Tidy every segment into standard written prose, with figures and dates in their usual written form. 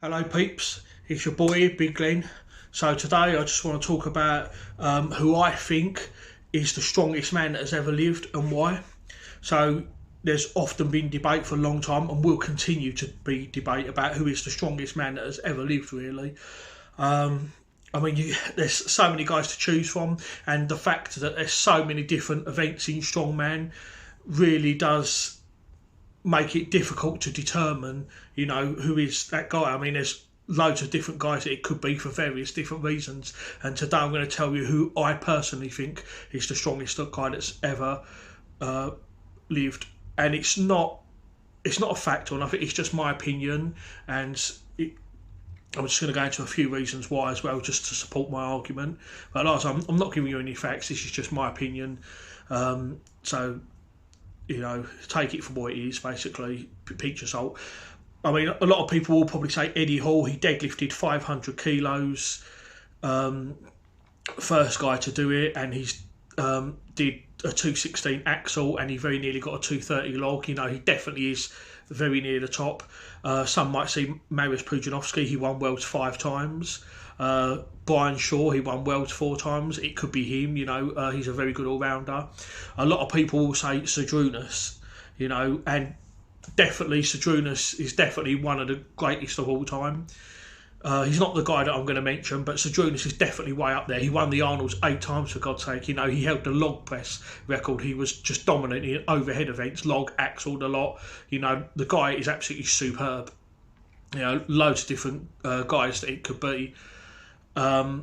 Hello peeps, it's your boy Big Glenn. So today I just want to talk about who I think is the strongest man that has ever lived and why. So there's often been debate for a long time and will continue to be debate about who is the strongest man that has ever lived really. There's so many guys to choose from, and the fact that there's so many different events in strongman really does make it difficult to determine, who is that guy. There's loads of different guys that it could be for various different reasons. And today I'm going to tell you who I personally think is the strongest guy that's ever lived. And it's not a fact, and I think it's just my opinion. And I'm just going to go into a few reasons why as well, just to support my argument. But like I'm not giving you any facts. This is just my opinion. So take it for what it is, basically, pinch of salt. A lot of people will probably say Eddie Hall. He deadlifted 500 kilos, first guy to do it, and he's did a 216 axle, and he very nearly got a 230 log. He definitely is very near the top. Some might see Mariusz Pudzianowski. He won worlds 5 times. Brian Shaw, he won worlds 4 times. It could be him. He's a very good all-rounder. A lot of people will say Cedrunas, and definitely Cedrunas is definitely one of the greatest of all time. He's not the guy that I'm going to mention, but Cedrunas is definitely way up there. He won the Arnold's 8 times, for God's sake. He held the log press record. He was just dominant in overhead events, log, axled a lot. The guy is absolutely superb. Loads of different guys that it could be. I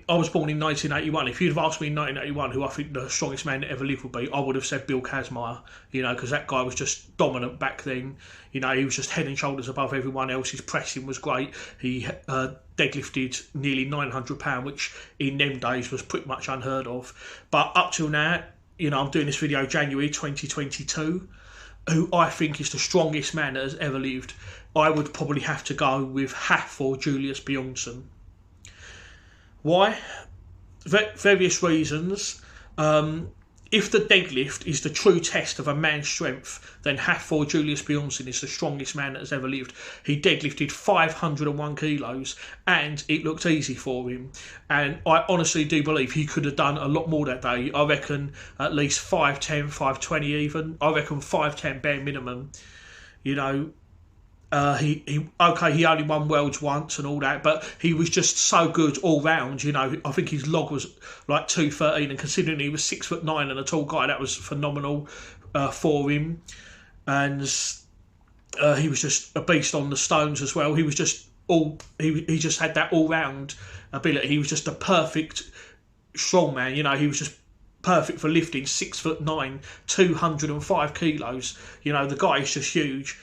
was born in 1981. If you'd have asked me in 1981 who I think the strongest man that ever lived would be, I would have said Bill Kazmaier, because that guy was just dominant back then. He was just head and shoulders above everyone else. His pressing was great. He deadlifted nearly 900 pounds, which in them days was pretty much unheard of. But up till now, I'm doing this video January 2022. Who I think is the strongest man that has ever lived, I would probably have to go with Hafthor Julius Bjornsson. Why? Various reasons. If the deadlift is the true test of a man's strength, then Hafthor Julius Bjornsson is the strongest man that has ever lived. He deadlifted 501 kilos, and it looked easy for him. And I honestly do believe he could have done a lot more that day. I reckon at least 510, 520 even. I reckon 510 bare minimum. He only won worlds once and all that, but he was just so good all round. I think his log was like 213, and considering he was 6'9" and a tall guy, that was phenomenal for him. And he was just a beast on the stones as well. He was just he just had that all round ability. He was just a perfect strong man. He was just perfect for lifting. 6'9", 205 kilos. The guy is just huge.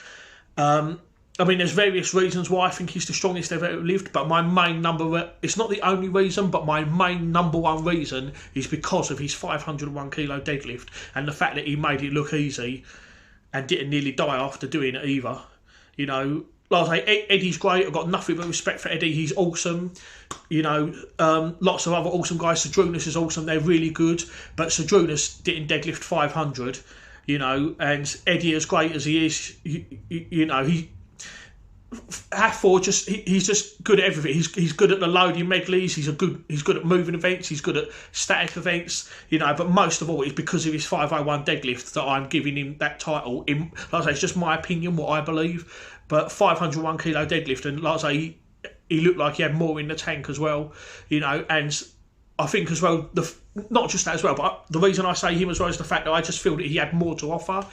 There's various reasons why I think he's the strongest ever lived, but my main it's not the only reason, but my main number one reason is because of his 501 kilo deadlift and the fact that he made it look easy and didn't nearly die after doing it either. Like I say, Eddie's great. I've got nothing but respect for Eddie. He's awesome. Lots of other awesome guys. Cedrunas is awesome. They're really good, but Cedrunas didn't deadlift 500. And Eddie, as great as he is, Hafthor he's just good at everything. He's good at the loading medleys. He's good at moving events. He's good at static events. But most of all, it's because of his 501 deadlift that I'm giving him that title. Like I say, it's just my opinion, what I believe. But 501 kilo deadlift, and like I say, he looked like he had more in the tank as well. And I think as well, not just that as well, but the reason I say him as well is the fact that I just feel that he had more to offer.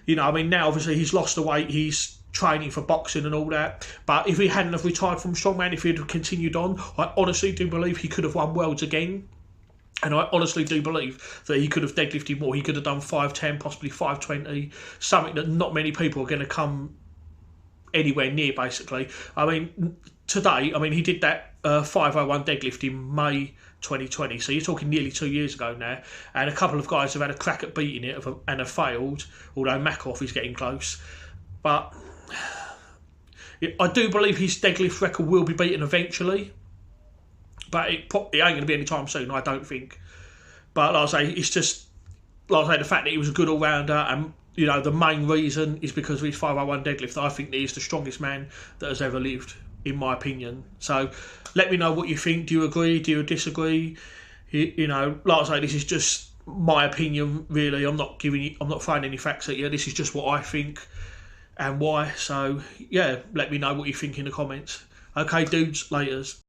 Now obviously he's lost the weight. He's training for boxing and all that, but if he hadn't have retired from strongman, if he'd have continued on, I honestly do believe he could have won worlds again. And I honestly do believe that he could have deadlifted more. He could have done 510, possibly 520, something that not many people are going to come anywhere near, basically. Today, he did that 501 deadlift in May 2020, so you're talking nearly 2 years ago now, and a couple of guys have had a crack at beating it and have failed, although Makov is getting close. But I do believe his deadlift record will be beaten eventually, but it ain't going to be any time soon, I don't think. But like I say, it's just like I say, the fact that he was a good all-rounder, and the main reason is because of his 501 deadlift. I think that he's the strongest man that has ever lived. in my opinion. So let me know what you think. Do you agree? Do you disagree? You know, like I say, this is just my opinion, really. I'm not throwing any facts at you. This is just what I think and why. So yeah, let me know what you think in the comments. Okay, dudes, laters.